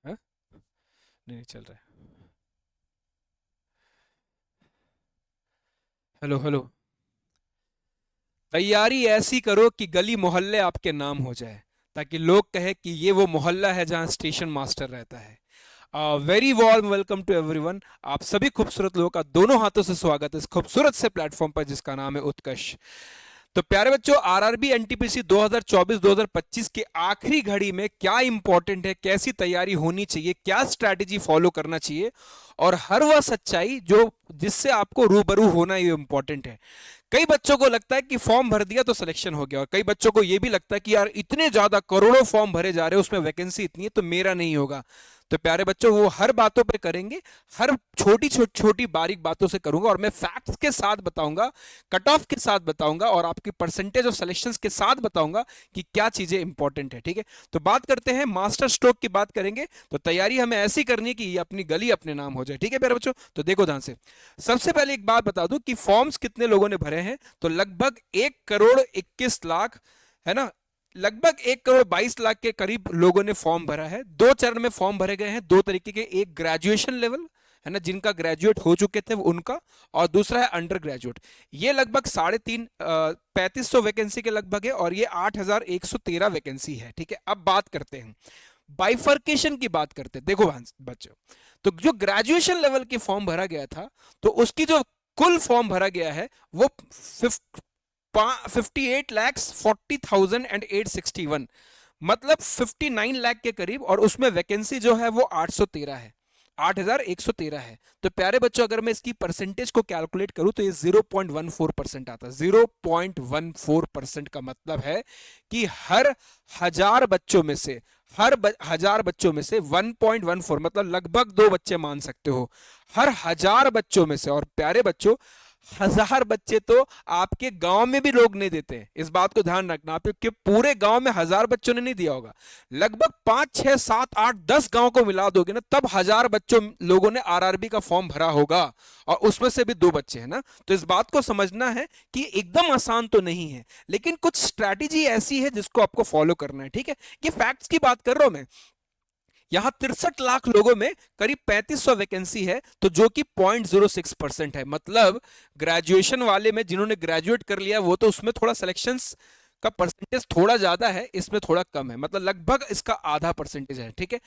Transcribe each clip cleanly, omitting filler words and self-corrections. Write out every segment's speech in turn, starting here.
हाँ? नहीं चल रहा है। Hello hello. तैयारी ऐसी करो कि गली मोहल्ले आपके नाम हो जाए, ताकि लोग कहे कि ये वो मोहल्ला है जहाँ स्टेशन मास्टर रहता है। Very warm welcome to everyone. आप सभी खूबसूरत लोगों का दोनों हाथों से स्वागत है इस खूबसूरत से प्लेटफॉर्म पर जिसका नाम है उत्कर्ष। तो प्यारे बच्चों, आरआरबी एनटीपीसी 2024-2025 के आखिरी घड़ी में क्या इंपॉर्टेंट है, कैसी तैयारी होनी चाहिए, क्या स्ट्रैटेजी फॉलो करना चाहिए, और हर वह सच्चाई जो जिससे आपको रूबरू होना ये इंपॉर्टेंट है। कई बच्चों को लगता है कि फॉर्म भर दिया तो सिलेक्शन हो गया, और कई बच्चों को यह भी लगता है कि यार इतने ज्यादा करोड़ों फॉर्म भरे जा रहे हैं, उसमें वैकेंसी इतनी है तो मेरा नहीं होगा। तो प्यारे बच्चों, वो हर बातों पे करेंगे, हर छोटी छोटी छोटी बारीक बातों से करूंगा, और मैं फैक्ट्स के साथ बताऊंगा, कट ऑफ के साथ बताऊंगा, और आपकी परसेंटेज ऑफ सिलेक्शंस के साथ बताऊंगा कि क्या चीजें इंपॉर्टेंट है। ठीक है, तो बात करते हैं मास्टर स्ट्रोक की बात करेंगे। तो तैयारी हमें ऐसी करनी है कि ये अपनी गली अपने नाम हो जाए। ठीक है प्यारे बच्चों, तो देखो ध्यान से। सबसे पहले एक बात बता दूं कि फॉर्म्स कितने लोगों ने भरे हैं। तो लगभग 1 करोड़ 21 लाख, है ना, लगभग 1 करोड़ 22 लाख के करीब लोगों ने फॉर्म भरा है। दो चरण में फॉर्म भरे गए हैं, दो तरीके के, एक ग्रेजुएशन लेवल, है ना, जिनका ग्रेजुएट हो चुके थे वो उनका, और दूसरा है अंडर ग्रेजुएट। ये लगभग 3500 वैकेंसी के लगभग है, और ये 8113 वैकेंसी है। ठीक है, अब बात करते हैं बाइफर्केशन की, बात करते हैं। देखो बच्चों, तो जो ग्रेजुएशन लेवल के फॉर्म भरा गया था, तो उसकी जो कुल फॉर्म भरा गया है वो 58,40,861, मतलब 59 लाख के करीब, और उसमें वैकेंसी जो है वो 813 है, 8113 है। तो प्यारे बच्चों, अगर मैं इसकी परसेंटेज को कैलकुलेट करूं तो ये 0.14% आता है। 0.14% का मतलब है कि हर हजार बच्चों में से, हजार बच्चों में से 1.14, मतलब लगभग दो बच्चे मान सकते हो, हर हजार बच्चों में से। और प्यारे बच्चों, हजार बच्चे तो आपके गांव में भी लोग नहीं देते हैं, इस बात को ध्यान रखना। आपके पूरे गांव में हजार बच्चों ने नहीं दिया होगा, लगभग 5 6 7 8 10 गांव को मिला दोगे ना, तब हजार बच्चों लोगों ने आरआरबी का फॉर्म भरा होगा, और उसमें से भी दो बच्चे हैं ना। तो इस बात को समझना है कि एकदम आसान तो नहीं है, लेकिन कुछ स्ट्रैटेजी ऐसी है जिसको आपको फॉलो करना है। ठीक है, ये फैक्ट्स की बात कर रहा हूं मैं। यहां 63 लाख लोगों में करीब 3500 वैकेंसी है, तो जो कि 0.06% है। मतलब ग्रेजुएशन वाले में जिन्होंने ग्रेजुएट कर लिया वो तो उसमें थोड़ा सिलेक्शंस का परसेंटेज थोड़ा ज्यादा है, इसमें थोड़ा कम है, मतलब लगभग इसका आधा परसेंटेज है। ठीक है,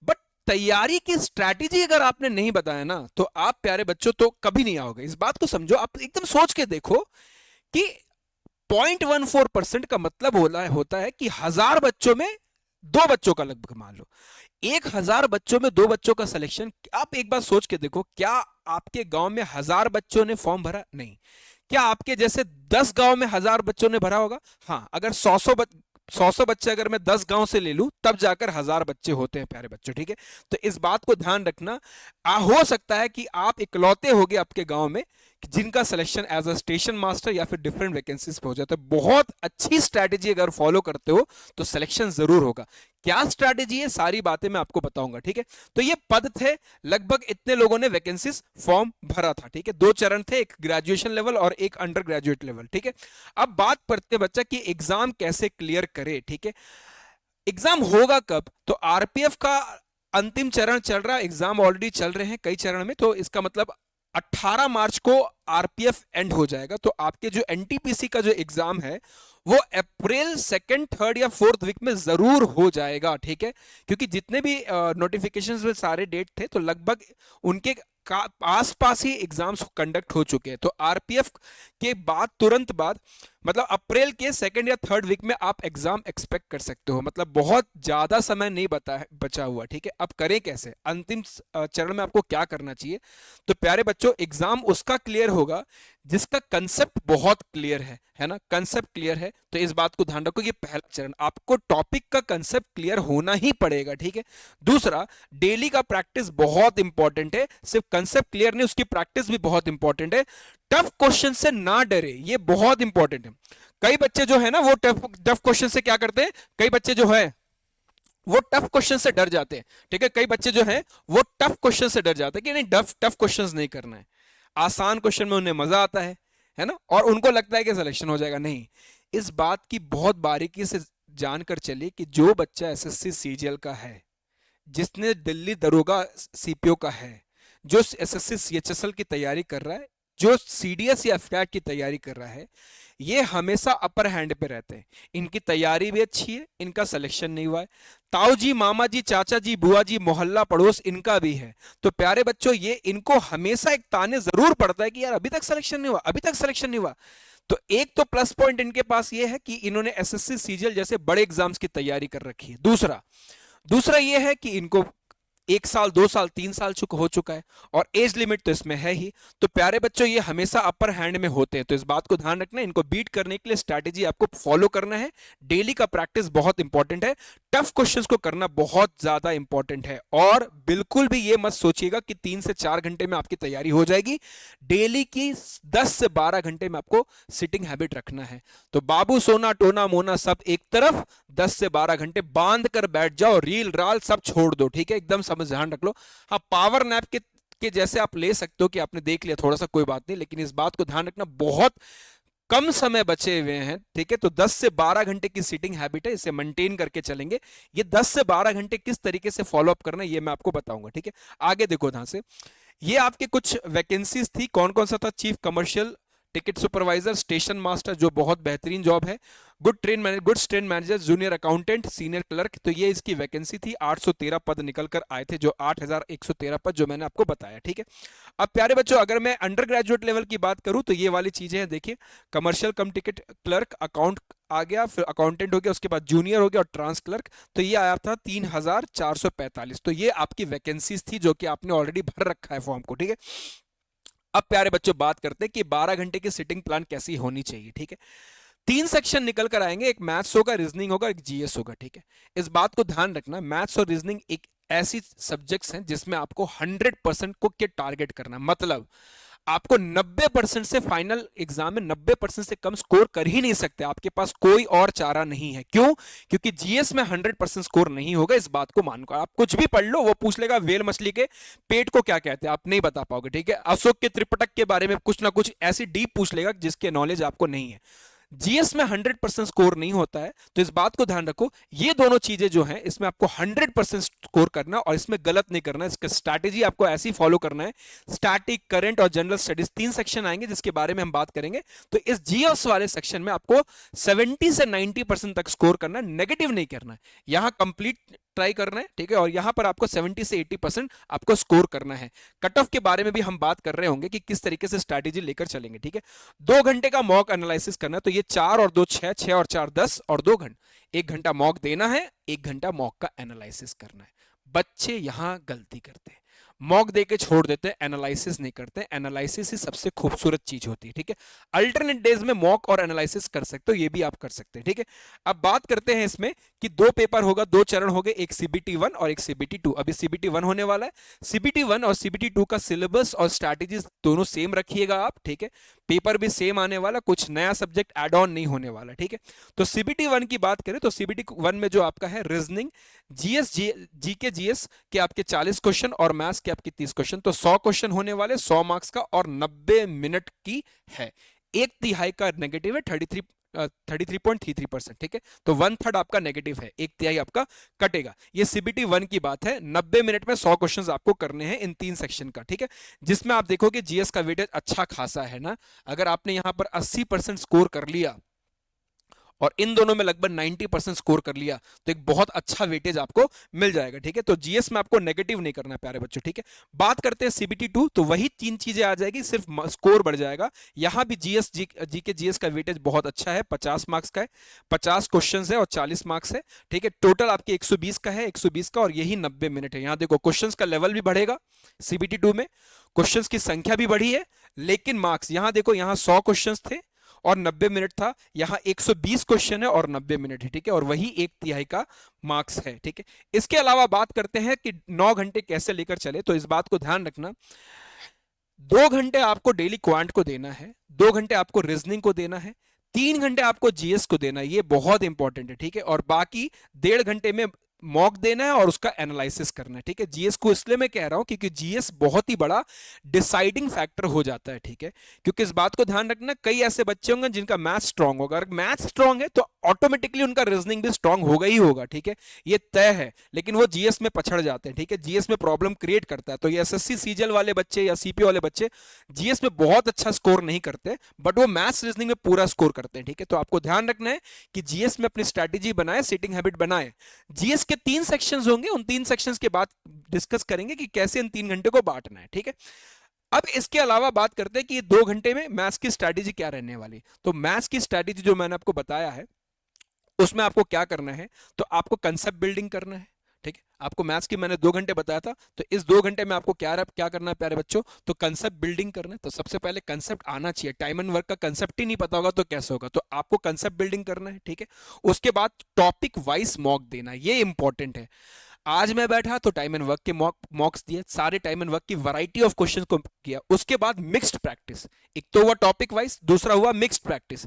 बट तैयारी की स्ट्रैटेजी अगर आपने नहीं बताया ना, तो आप प्यारे बच्चों तो कभी नहीं आओगे। इस बात को समझो, आप एकदम सोच के देखो कि 0.14% का मतलब होता है कि हजार बच्चों में दो बच्चों का, लगभग मान लो 1000 बच्चों में दो बच्चों का सिलेक्शन। आप एक बार सोच के देखो, क्या आपके गांव में हजार बच्चों ने फॉर्म भरा? नहीं। क्या आपके जैसे 10 गांव में हजार बच्चों ने भरा होगा? हाँ, अगर 100 बच्चे अगर मैं 10 गांव से ले लूं तब जाकर हजार बच्चे होते हैं प्यारे बच्चों। ठीक है, तो इस बात को ध्यान रखना। हो सकता है कि आप इकलौते होगे आपके गांव में जिनका selection as a station master या फिर डिफरेंट वैकेंसीज पे हो जाता है। बहुत अच्छी स्ट्रैटेजी अगर फॉलो करते हो तो सिलेक्शन जरूर होगा। क्या स्ट्रैटेजी है, सारी बातें मैं आपको बताऊंगा। ठीक है, तो ये पद थे, लगभग इतने लोगों ने वैकेंसीज फॉर्म भरा था। ठीक है, दो चरण थे, एक ग्रेजुएशन लेवल और एक अंडर ग्रेजुएट लेवल। ठीक है, अब बात करते हैं बच्चा कि एग्जाम कैसे क्लियर करे। ठीक है, एग्जाम होगा कब? तो आरपीएफ का अंतिम चरण चल रहा है, एग्जाम ऑलरेडी चल रहे हैं कई चरण में, तो इसका मतलब 18 मार्च को आरपीएफ एंड हो जाएगा। तो आपके जो एनटीपीसी का जो एग्जाम है वो अप्रैल 2nd 3rd या 4th वीक में जरूर हो जाएगा। ठीक है, क्योंकि जितने भी नोटिफिकेशंस में सारे डेट थे तो लगभग उनके आसपास ही एग्जाम्स कंडक्ट हो चुके हैं। तो आरपीएफ के बाद तुरंत बाद, मतलब अप्रैल के 2nd या 3rd वीक में आप एग्जाम एक्सपेक्ट कर सकते हो, मतलब बहुत ज्यादा समय नहीं बचा हुआ। ठीक है, अब करें कैसे, अंतिम चरण में आपको क्या करना चाहिए? तो प्यारे बच्चों, एग्जाम उसका क्लियर होगा जिसका कंसेप्ट बहुत क्लियर है ना, कंसेप्ट क्लियर है। तो इस बात को ध्यान रखो, ये पहला चरण, आपको टॉपिक का कंसेप्ट क्लियर होना ही पड़ेगा। ठीक है, दूसरा, डेली का प्रैक्टिस बहुत इंपॉर्टेंट है, सिर्फ कंसेप्ट क्लियर नहीं, उसकी प्रैक्टिस भी बहुत इंपॉर्टेंट है। टफ क्वेश्चन से ना डरे, ये बहुत इंपॉर्टेंट है। कई बच्चे जो है ना वो टफ टफ क्वेश्चन से क्या करते हैं, कई बच्चे जो है वो टफ क्वेश्चन से डर जाते हैं। ठीक है, कई बच्चे जो हैं वो टफ क्वेश्चन से डर जाते हैं कि नहीं, टफ टफ क्वेश्चंस नहीं करना है, आसान क्वेश्चन में उन्हें मजा आता है ना, और उनको लगता है कि सिलेक्शन हो जाएगा। नहीं, इस बात की बहुत बारीकी से जानकर चलिए कि जो बच्चा एसएससी सीजीएल का है, जिसने दिल्ली दरोगा सीपीओ का है, जो एसएससी सीएचएसएल की तैयारी कर रहा है, जो सीडीएस या एफडीआर की तैयारी कर रहा है, ये हमेशा अपर हैंड पे रहते हैं। इनकी तैयारी भी अच्छी है, इनका सिलेक्शन नहीं हुआ है। ताऊ जी, मामा जी, चाचा जी, बुआ जी, मोहल्ला पड़ोस इनका भी है। तो प्यारे बच्चों, ये इनको हमेशा एक ताने जरूर पड़ता है कि यार अभी तक सिलेक्शन नहीं हुआ, अभी तक सिलेक्शन नहीं हुआ। तो एक तो प्लस पॉइंट इनके पास ये है कि इन्होंने एसएससी सीजीएल जैसे बड़े एग्जाम्स की तैयारी कर रखी है। दूसरा दूसरा ये है कि इनको 1 साल, 2 साल, 3 साल हो चुका है, और एज लिमिट तो इसमें है ही। तो प्यारे बच्चों, ये हमेशा अपर हैंड में होते हैं, तो इस बात को ध्यान रखना है। इनको बीट करने के लिए स्ट्रैटेजी आपको फॉलो करना है। डेली का प्रैक्टिस बहुत इंपॉर्टेंट है। टफ क्वेश्चंस को करना बहुत ज्यादा इंपॉर्टेंट है, और बिल्कुल भी ये मत सोचिएगा कि 3 से 4 घंटे में आपकी तैयारी हो जाएगी। डेली की 10 से 12 घंटे में आपको सिटिंग हैबिट रखना है। तो बाबू सोना टोना मोना सब एक तरफ, 10 से 12 घंटे बांध कर बैठ जाओ, रील राल सब छोड़ दो, ठीक है, एकदम समझ ध्यान रख लो। हाँ, पावर नैप के जैसे आप ले सकते हो कि आपने देख लिया थोड़ा सा, कोई बात नहीं, लेकिन इस बात को ध्यान रखना बहुत कम समय बचे हुए हैं, ठीक है। तो 10 से 12 घंटे की सीटिंग हैबिट है, इसे मेंटेन करके चलेंगे। ये 10 से 12 घंटे किस तरीके से फॉलो अप करना है ये मैं आपको बताऊंगा, ठीक है। आगे देखो ध्यान से, ये आपके कुछ वैकेंसीज थी। कौन कौन सा था? Chief commercial ticket supervisor, station master जो बहुत बेहतरीन जॉब है, goods train manager, junior accountant, senior clerk. तो ये इसकी वैकेंसी थी। 813 पद निकल कर आए थे, जो 8113 पद जो मैंने आपको बताया, ठीक है। अब प्यारे बच्चों, अगर मैं अंडर ग्रेजुएट लेवल की बात करूं तो ये वाली चीजें हैं, देखिए, commercial cum ticket clerk, account आ गया, फिर अकाउंटेंट हो गया, उसके बाद जूनियर हो गया और ट्रांस क्लर्क। तो ये आया था 3445। तो ये आपकी वैकेंसीज थी जो कि आपने ऑलरेडी भर रखा है फॉर्म को, ठीक है। अब प्यारे बच्चों बात करते हैं कि 12 घंटे की सिटिंग प्लान कैसी होनी चाहिए, ठीक है। 3 सेक्शन निकल कर आएंगे, एक मैथ्स होगा, रीजनिंग होगा, एक जीएस होगा, ठीक है। इस बात को ध्यान रखना, मैथ्स और रीजनिंग एक ऐसी सब्जेक्ट्स हैं जिसमें आपको 100% को के टारगेट करना, मतलब आपको 90% से फाइनल एग्जाम में 90% से कम स्कोर कर ही नहीं सकते, आपके पास कोई और चारा नहीं है। क्यों? क्योंकि जीएस में 100% स्कोर नहीं होगा, इस बात को मानकर आप कुछ भी पढ़ लो, वो पूछ लेगा वेल मछली के पेट को क्या कहते हैं, आप नहीं बता पाओगे, ठीक है। अशोक के त्रिपिटक के बारे में कुछ ना कुछ ऐसी डीप पूछ लेगा जिसके नॉलेज आपको नहीं है। जीएस में 100% स्कोर नहीं होता है, तो इस बात को ध्यान रखो। ये दोनों चीजें जो हैं, इसमें आपको 100% स्कोर करना और इसमें गलत नहीं करना। इसका स्ट्रैटेजी आपको ऐसी फॉलो करना है। स्टैटिक, करंट और जनरल स्टडीज 3 सेक्शन आएंगे जिसके बारे में हम बात करेंगे। तो इस जीएस वाले सेक्शन में आपको 70 से 90% तक स्कोर करना है, नेगेटिव नहीं करना है। यहां कंप्लीट ट्राई करना है, ठीक है, और यहां पर आपको 70 से 80% आपको स्कोर करना है। कट ऑफ के बारे में भी हम बात कर रहे होंगे कि किस तरीके से स्ट्रैटेजी लेकर चलेंगे, ठीक है। 2 घंटे का मॉक एनालिसिस करना है, तो ये 4 और 2 6, 6 और 4 10 और 2 घंटे, 1 घंटा मॉक देना है, 1 घंटा मॉक का एनालिसिस करना है। बच्चे यहां गलती करते हैं, मॉक देके छोड़ देते हैं, एनालिसिस नहीं करते। एनालिसिस ही सबसे खूबसूरत चीज होती है, ठीक है। अल्टरनेट डेज में मॉक और एनालिसिस कर सकते हो, ये भी आप कर सकते हैं, ठीक है। अब बात करते हैं इसमें कि 2 पेपर होगा, 2 चरण हो गए, एक सीबीटी 1 और एक सीबीटी 2। अभी सीबीटी 1 होने वाला है। सीबीटी 1 और सीबीटी 2 का सिलेबस और स्ट्रैटेजीज दोनों सेम रखिएगा आप, ठीक है। पेपर भी सेम आने वाला, कुछ नया सब्जेक्ट एड ऑन नहीं होने वाला, ठीक है। तो सीबीटी 1 की बात करें तो सीबीटी 1 में जो आपका है रीजनिंग, जीएस, जीके जीएस के आपके 40 क्वेश्चन और मैथ्स के आपके 30 क्वेश्चन। तो 100 क्वेश्चन होने वाले, 100 मार्क्स का, और 90 मिनट की है। 1/3 का नेगेटिव है, 33.33%, ठीक है। तो 1/3 आपका नेगेटिव है, 1/3 आपका कटेगा। ये सीबीटी 1 की बात है। 90 मिनट में 100 क्वेश्चंस आपको करने हैं इन 3 सेक्शन का, ठीक है। जिसमें आप देखोगे जीएस का वेटेज अच्छा खासा है ना। अगर आपने यहां पर 80% स्कोर कर लिया और इन दोनों में लगभग 90% स्कोर कर लिया, तो एक बहुत अच्छा वेटेज आपको मिल जाएगा, ठीक है। तो जीएस में आपको नेगेटिव नहीं करना है प्यारे बच्चों, ठीक है। बात करते हैं सीबीटी 2, तो वही 3 चीजें आ जाएगी, सिर्फ स्कोर बढ़ जाएगा। यहां भी जीएस, जीके जीएस का वेटेज बहुत अच्छा है, 50 मार्क्स का है, 50 क्वेश्चन है और 40 मार्क्स है, ठीक है। टोटल आपके 120 का है, 120 का, और यही 90 मिनट है। यहां देखो क्वेश्चन का लेवल भी बढ़ेगा सीबीटी 2 में, क्वेश्चन की संख्या भी बढ़ी है, लेकिन मार्क्स यहां देखो, यहां 100 क्वेश्चन थे और 90 मिनट था, यहां 120 क्वेश्चन है और 90 मिनट है, ठीक है। और वही 1/3 का मार्क्स है, ठीक है। इसके अलावा बात करते हैं कि 9 घंटे कैसे लेकर चले, तो इस बात को ध्यान रखना। 2 घंटे आपको डेली क्वांट को देना है, 2 घंटे आपको रीजनिंग को देना है, 3 घंटे आपको जीएस को देना है, ये बहुत इंपॉर्टेंट है, ठीक है। और बाकी 1.5 घंटे में मॉक देना है और उसका एनालिसिस करना है, ठीक है। जीएस को इसलिए मैं कह रहा हूं क्योंकि जीएस बहुत ही बड़ा डिसाइडिंग फैक्टर हो जाता है, ठीक है। क्योंकि इस बात को ध्यान रखना, कई ऐसे बच्चे होंगे जिनका मैथ स्ट्रांग होगा, अगर मैथ स्ट्रांग है तो ऑटोमेटिकली उनका रीजनिंग भी स्ट्रांग होगा ही होगा, ठीक है, ये तय है। लेकिन वो जीएस में पछड़ जाते हैं, ठीक है, जीएस में प्रॉब्लम क्रिएट करता है। तो ये एसएससी सीजीएल वाले बच्चे या सीपी वाले बच्चे जीएस में बहुत अच्छा स्कोर नहीं करते, बट वो मैथ्स रीजनिंग में पूरा स्कोर करते हैं, ठीक है। तो आपको ध्यान रखना है कि जीएस में अपनी स्ट्रैटेजी बनाए, सीटिंग हैबिट बनाए। जीएस के 3 सेक्शंस होंगे, उन 3 सेक्शंस के बाद डिस्कस करेंगे कि कैसे इन 3 घंटे को बांटना है, ठीक है। अब इसके अलावा बात करते हैं कि ये 2 घंटे में मैथ्स की स्ट्रैटेजी क्या रहने वाली। तो मैथ्स की स्ट्रैटेजी जो मैंने आपको बताया है उसमें आपको क्या करना है, तो आपको कंसेप्ट बिल्डिंग करना है, ठीक है। आपको मैथ्स की मैंने 2 घंटे बताया था, तो इस 2 घंटे में आपको क्या करना है प्यारे बच्चों, तो कंसेप्ट बिल्डिंग करना है। तो सबसे पहले कंसेप्ट आना चाहिए, टाइम एंड वर्क का कंसेप्ट ही नहीं पता होगा तो कैसे होगा, तो आपको कंसेप्ट बिल्डिंग करना है, ठीक है। उसके बाद टॉपिक वाइज मॉक देना, ये इंपॉर्टेंट है। आज मैं बैठा तो टाइम एंड वर्क के मॉक्स दिए, सारे टाइम एंड वर्क की वैरायटी ऑफ क्वेश्चंस को किया। उसके बाद मिक्स्ड प्रैक्टिस, एक तो हुआ टॉपिक वाइज, दूसरा हुआ मिक्स्ड प्रैक्टिस।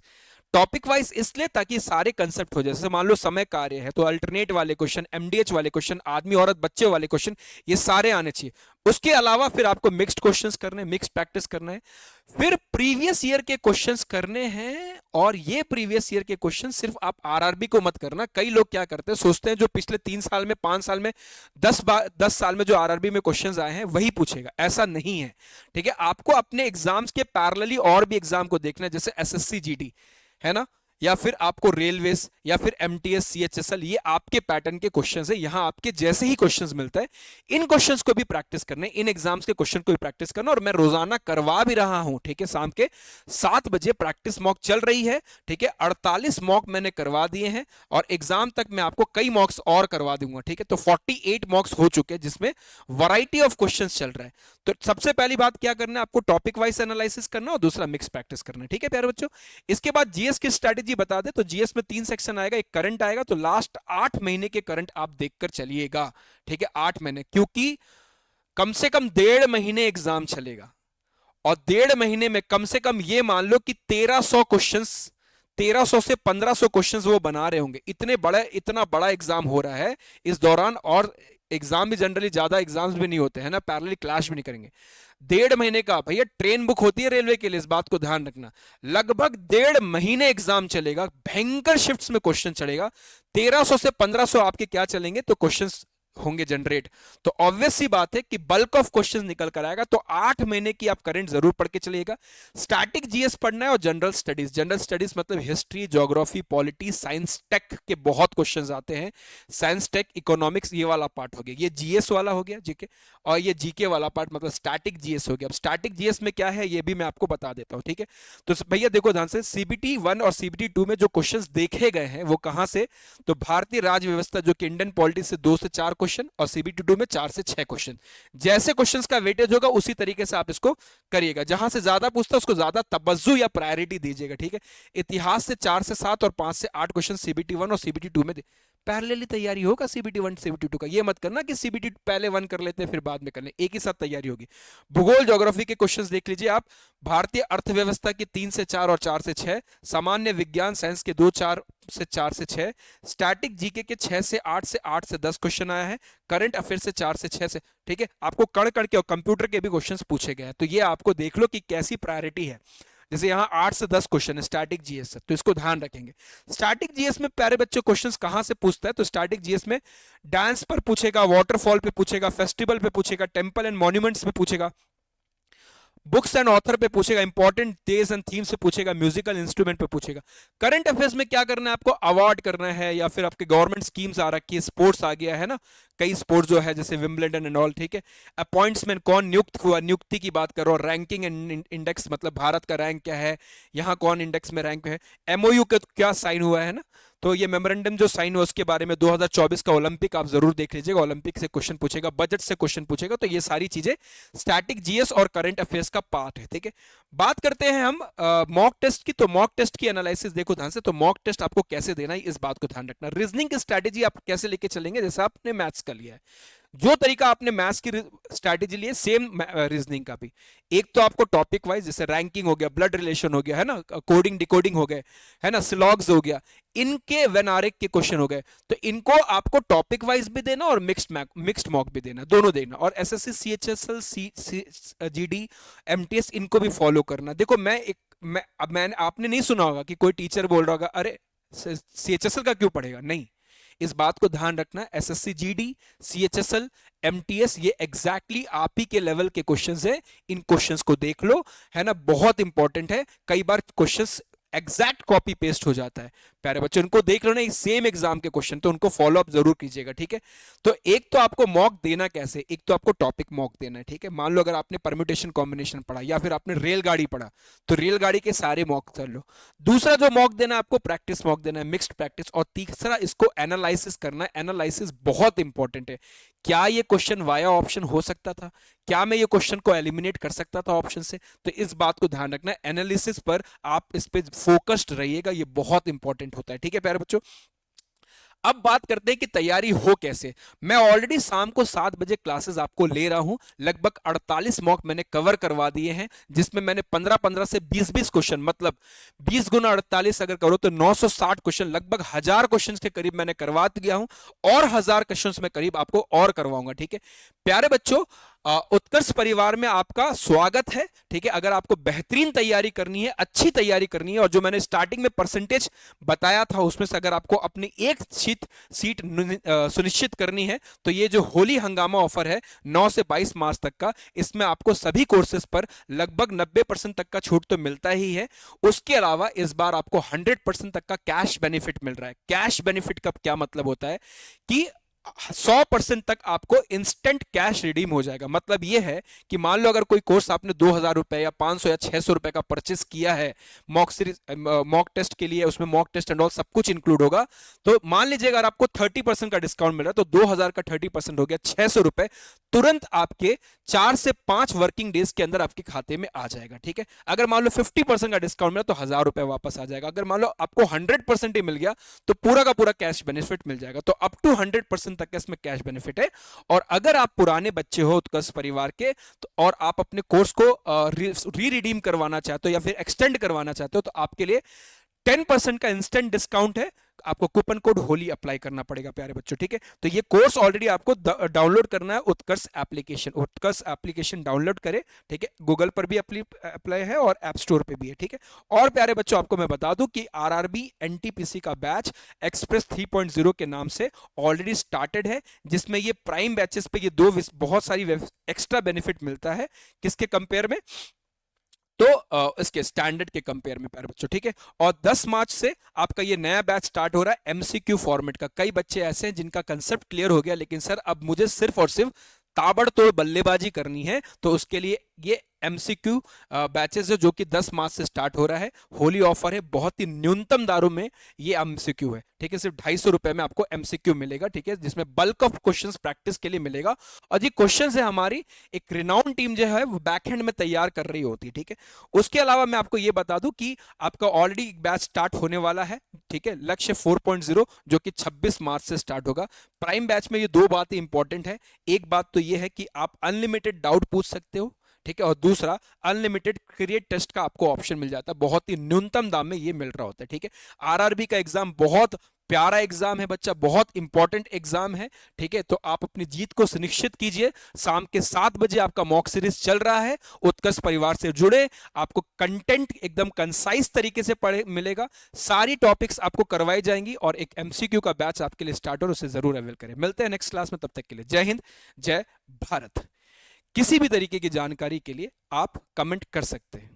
टॉपिक वाइज इसलिए ताकि सारे कंसेप्ट हो जाए, जैसे मान लो समय कार्य है तो अल्टरनेट वाले क्वेश्चन, एमडीएच वाले क्वेश्चन, आदमी औरत बच्चे वाले क्वेश्चन, ये सारे आने चाहिए। उसके अलावा फिर आपको मिक्स्ड क्वेश्चंस करने हैं, मिक्स्ड प्रैक्टिस करना है, फिर प्रीवियस ईयर के क्वेश्चंस करने हैं। और ये प्रीवियस ईयर के क्वेश्चन सिर्फ आप आरआरबी को मत करना। कई लोग क्या करते हैं, सोचते हैं जो पिछले 3 साल में, 5 साल में, 10 साल में जो आरआरबी में क्वेश्चंस आए हैं वही पूछेगा, ऐसा नहीं है, ठीक है। आपको अपने एग्जाम्स के पैरेलली और भी एग्जाम को देखना है, जैसे एसएससी जीडी है ना, या फिर आपको रेलवेज या फिर एमटीएस सीएचएसएल, ये आपके पैटर्न के क्वेश्चंस है, यहां आपके जैसे ही क्वेश्चंस मिलता है, इन क्वेश्चंस को भी प्रैक्टिस करने, इन एग्जाम्स के क्वेश्चन को भी प्रैक्टिस करना। और मैं रोजाना करवा भी रहा हूं, ठीक है। शाम के 7 बजे प्रैक्टिस मॉक चल रही है, ठीक है। 48 मॉक मैंने करवा दिए हैं और एग्जाम तक मैं आपको कई मॉक्स और करवा दूंगा, ठीक है। तो 48 मॉक्स हो चुके हैं जिसमें वैरायटी ऑफ क्वेश्चन चल रहा है। तो सबसे पहली बात क्या करना है, आपको टॉपिक वाइज एनालिसिस करना और दूसरा मिक्स प्रैक्टिस करना, ठीक है प्यारे बच्चों। इसके बाद जीएस की स्ट्रैटेजी बता दे, तो जीएस में 3 सेक्शन आएगा, एक करंट आएगा, तो लास्ट 8 महीने के करंट आप देखकर चलिएगा, ठीक है। 8 महीने, क्योंकि कम से कम 1.5 महीने एग्जाम चलेगा और 1.5 महीने में कम से कम ये मान लो कि 1300 क्वेश्चंस, 1300 से 1500 क्वेश्चंस वो बना रहे होंगे। इतना बड़ा एग्जाम हो रहा है इस दौरान, और एग्जाम भी जनरली ज्यादा एग्जाम्स भी नहीं होते हैं ना, पैरेलल क्लैश भी नहीं करेंगे। 1.5 महीने का, भैया ट्रेन बुक होती है रेलवे के लिए, इस बात को ध्यान रखना। लगभग 1.5 महीने एग्जाम चलेगा, भयंकर शिफ्ट्स में क्वेश्चन चलेगा। 1300 से 1500 आपके क्या चलेंगे, तो क्वेश्चंस होंगे जनरेट। तो ऑब्वियस सी बात है कि बल्क ऑफ क्वेश्चंस निकल कर आएगा। तो 8 महीने की आप करंट जरूर पढ़ के चलिएगा। स्टैटिक जीएस पढ़ना है और जनरल स्टडीज, जनरल स्टडीज मतलब history, geography, polity, science tech के बहुत क्वेश्चंस आते हैं। साइंस टेक, इकोनॉमिक्स, ये वाला पार्ट हो गया, ये जीएस वाला हो गया जीके, और ये जीके वाला पार्ट मतलब स्टैटिक जीएस हो गया। अब स्टैटिक जीएस में क्या है ये भी मैं आपको बता देता हूं, ठीक है। तो भैया देखो ध्यान से, सीबीटी 1 और सीबीटी 2 में जो क्वेश्चंस देखे गए हैं वो कहां से, तो भारतीय राज्य व्यवस्था जो कि इंडियन पॉलिटी से 2 से 4 क्वेश्चन, और सीबीटी 2 में 4 से 6 क्वेश्चन। जैसे क्वेश्चंस का वेटेज होगा उसी तरीके से आप इसको करिएगा, जहां से ज्यादा पूछता है उसको ज्यादा तवज्जो या प्रायोरिटी दीजिएगा, ठीक है। इतिहास से 4 से 7 और 5 से 8 क्वेश्चन सीबीटी 1 और सीबीटी 2 में पैरेलली तैयारी होगा सीबीटी 1 सीबीटी 2 का। ये मत करना कि सीबीटी पहले 1 कर लेते हैं फिर बाद में कर लें, एक ही साथ तैयारी होगी। भूगोल ज्योग्राफी के क्वेश्चंस देख लीजिए आप, भारतीय अर्थव्यवस्था की 3 से 4 और 4 से 6, सामान्य विज्ञान साइंस के 2 4 से 4 से 6, स्टैटिक जीके के 6 से 8 से 8 से 10 क्वेश्चन आया है, करंट अफेयर से 4 से 6 से, ठीक है। आपको कण कण के और कंप्यूटर के भी क्वेश्चंस पूछे गए हैं, तो ये आपको देख लो कि कैसी प्रायोरिटी है। जैसे यहाँ 8 से 10 क्वेश्चन है स्टैटिक जीएस से, तो इसको ध्यान रखेंगे। स्टैटिक जीएस में प्यारे बच्चों क्वेश्चंस कहां से पूछता है, तो स्टैटिक जीएस में डांस पर पूछेगा, वाटरफॉल पे पूछेगा, फेस्टिवल पे पूछेगा, टेंपल एंड मॉन्यूमेंट्स पे पूछेगा, बुक्स एंड ऑथर पे पूछेगा, इंपॉर्टेंट डेज एंड थीम से पूछेगा, म्यूजिकल इंस्ट्रूमेंट पे पूछेगा। करंट अफेयर्स में क्या करना है आपको, अवार्ड करना है या फिर आपके गवर्नमेंट स्कीम्स आ रखी है, स्पोर्ट्स आ गया है ना, कई स्पोर्ट्स जो है जैसे विंबलडन एंड ऑल, ठीक है। अपॉइंट्समेंट कौन नियुक्त हुआ, नियुक्ति की बात कर रहा हूं। रैंकिंग एंड इंडेक्स मतलब भारत का रैंक क्या है, यहाँ कौन इंडेक्स में रैंक है। एमओयू का क्या साइन हुआ है ना, तो ये मेमोरेंडम जो साइन हुआ उसके बारे में 2024 का ओलंपिक आप जरूर देख लीजिएगा, ओलंपिक से क्वेश्चन पूछेगा, बजट से क्वेश्चन पूछेगा। तो ये सारी चीजें स्टैटिक जीएस और करंट अफेयर्स का पार्ट है, ठीक है। बात करते हैं हम मॉक टेस्ट की, तो मॉक टेस्ट की एनालिसिस देखो ध्यान से। तो मॉक टेस्ट आपको कैसे देना है इस बात को ध्यान रखना। रीजनिंग की स्ट्रैटेजी आप कैसे लेके चलेंगे, जैसे आपने मैथ्स का लिया है, जो तरीका आपने मैथ्स की स्ट्रैटेजी ली है, सेम रीजनिंग का भी। एक तो आपको टॉपिक वाइज, जैसे रैंकिंग हो गया, ब्लड रिलेशन हो गया, है ना, कोडिंग डिकोडिंग हो गए, है ना, स्लॉग्स हो गया, इनके वेनारिक के क्वेश्चन हो गए। तो इनको आपको टॉपिक वाइज भी देना और मिक्स्ड मॉक भी देना, दोनों देना। और एसएससी, सीएचएसएल, जीडी, एमटीएस, इनको भी फॉलो करना। देखो मैंने आपने नहीं सुना होगा कि कोई टीचर बोल रहा होगा अरे सीएचएसएल का क्यों पढ़ेगा, नहीं। इस बात को ध्यान रखना, एसएससी जीडी, सीएचएसएल, एमटीएस, ये एग्जैक्टली आप ही के लेवल के क्वेश्चंस है। इन क्वेश्चंस को देख लो, है ना, बहुत इंपॉर्टेंट है। कई बार क्वेश्चंस एग्जैक्ट कॉपी पेस्ट हो जाता है। प्यारे बच्चों, इनको देख लो ना, सेम एग्जाम के क्वेश्चन, तो उनको फॉलो अप जरूर कीजिएगा, ठीक है। तो एक तो आपको मॉक देना कैसे, एक तो आपको टॉपिक मॉक देना है, ठीक है। मान लो अगर आपने परम्यूटेशन कॉम्बिनेशन पढ़ा या फिर आपने रेलगाड़ी पढ़ा, तो रेलगाड़ी के सारे मॉक कर लो। दूसरा जो मॉक देना है आपको, प्रैक्टिस मॉक देना है, मिक्स्ड प्रैक्टिस। और तीसरा इसको एनालिसिस करना है। एनालिसिस बहुत इंपॉर्टेंट है। क्या ये क्वेश्चन वाया ऑप्शन हो सकता था, क्या मैं ये क्वेश्चन को एलिमिनेट कर सकता था ऑप्शन से, तो इस बात को ध्यान रखना है। एनालिसिस पर आप इस पे फोकस्ड रहिएगा, ये बहुत इंपॉर्टेंट होता है, ठीक है प्यारे बच्चों। अब बात करते हैं कि तैयारी हो कैसे। मैं ऑलरेडी शाम को 7 बजे क्लासेस आपको ले रहा हूं। लगभग 48 मॉक मैंने कवर करवा दिए हैं, जिसमें मैंने 15-15 से 20-20 क्वेश्चन, मतलब 20 गुना 48 अगर करो तो 960 क्वेश्चन, लगभग 1000 क्वेश्चन के करीब मैंने करवा दिया हूं। और 1000 क्वेश्चन में करीब आपको और करवाऊंगा, ठीक है प्यारे बच्चों। उत्कर्ष परिवार में आपका स्वागत है, ठीक है। अगर आपको बेहतरीन तैयारी करनी है, अच्छी तैयारी करनी है, और जो मैंने स्टार्टिंग में परसेंटेज बताया था उसमें से अगर आपको अपनी एक सीट सुनिश्चित करनी है, तो ये जो होली हंगामा ऑफर है 9 से 22 मार्च तक का, इसमें आपको सभी कोर्सेज पर लगभग 90% तक का छूट तो मिलता ही है। उसके अलावा इस बार आपको 100% तक का कैश बेनिफिट मिल रहा है। कैश बेनिफिट का क्या मतलब होता है कि 100% तक आपको इंस्टेंट कैश रिडीम हो जाएगा। मतलब यह है कि मान लो अगर कोई कोर्स आपने 2000 रुपए या 500 या 600 रुपए का परचेस किया है मॉक सीरीज, मॉक टेस्ट के लिए, उसमें मॉक टेस्ट एंड ऑल सब कुछ इंक्लूड होगा, तो मान लीजिए अगर आपको 30% का डिस्काउंट मिल रहा है, तो 2000 का 30% हो गया 600 रुपए, तुरंत आपके 4 से 5 वर्किंग डेज के अंदर आपके खाते में आ जाएगा, ठीक है। अगर मान लो 50% का डिस्काउंट मिला तो 1000 रुपए वापस आ जाएगा। अगर मान लो आपको 100% ही मिल गया तो पूरा का पूरा कैश बेनिफिट मिल जाएगा। तो अप टू 100% तक इसमें कैश बेनिफिट है। और अगर आप पुराने बच्चे हो उत्कर्ष परिवार के, तो और आप अपने कोर्स को री रिडीम करवाना चाहते हो या फिर एक्सटेंड करवाना चाहते हो, तो आपके लिए 10% का इंस्टेंट डिस्काउंट है। आपको कूपन कोड होली अप्लाई करना पड़ेगा प्यारे बच्चों, ठीक है। तो ये कोर्स ऑलरेडी आपको डाउनलोड करना है, उत्कर्ष एप्लीकेशन डाउनलोड करें, ठीक है। गूगल पर भी अप्लाई है और ऐप स्टोर पे भी है, ठीक है। और प्यारे बच्चों, आपको मैं बता दूं कि आरआरबी एनटीपीसी का बैच एक्सप्रेस 3.0 के नाम से ऑलरेडी स्टार्टेड है, जिसमें ये प्राइम बैचेस पे ये बहुत सारी एक्स्ट्रा बेनिफिट मिलता है। किसके कंपेयर में, तो इसके स्टैंडर्ड के कंपेयर में प्यारे बच्चों, ठीक है। और 10 मार्च से आपका ये नया बैच स्टार्ट हो रहा है एमसीक्यू फॉर्मेट का। कई बच्चे ऐसे हैं जिनका कंसेप्ट क्लियर हो गया, लेकिन सर अब मुझे सिर्फ और सिर्फ ताबड़तोड़ बल्लेबाजी करनी है, तो उसके लिए ये एमसीक्यू बैचेस है जो कि 10 मार्च से स्टार्ट हो रहा है। होली ऑफर है, बहुत ही न्यूनतम दारों में ये एमसीक्यू है, ठीक है। सिर्फ 250 रुपए में आपको एमसीक्यू मिलेगा, ठीक है, जिसमें बल्क ऑफ क्वेश्चंस प्रैक्टिस के लिए मिलेगा। और ये क्वेश्चंस है हमारी एक रिनाउंड टीम जो है वो बैकएंड में तैयार कर रही होती है, ठीक है। उसके अलावा मैं आपको ये बता दूं कि आपका ऑलरेडी बैच स्टार्ट होने वाला है, ठीक है, लक्ष्य 4.0, जो कि 26 मार्च से स्टार्ट होगा। प्राइम बैच में ये दो बातें इंपॉर्टेंट है। एक बात तो ये है कि आप अनलिमिटेड डाउट पूछ सकते हो, ठीक है, और दूसरा अनलिमिटेड क्रिएट टेस्ट का आपको ऑप्शन मिल जाता है, बहुत ही न्यूनतम दाम में ये मिल रहा होता है, ठीक है। आरआरबी का एग्जाम बहुत प्यारा एग्जाम है बच्चा, बहुत इंपॉर्टेंट एग्जाम है, ठीक है। तो आप अपनी जीत को सुनिश्चित कीजिए। शाम के 7 बजे आपका मॉक सीरीज चल रहा है, उत्कर्ष परिवार से जुड़े। आपको कंटेंट एकदम कंसाइज तरीके से पढ़े मिलेगा, सारी टॉपिक्स आपको करवाई जाएंगी, और एक एमसीक्यू का बैच आपके लिए स्टार्ट हो, उसे जरूर अवेल करें। मिलते हैं नेक्स्ट क्लास में, तब तक के लिए जय हिंद, जय भारत। किसी भी तरीके की जानकारी के लिए आप कमेंट कर सकते हैं।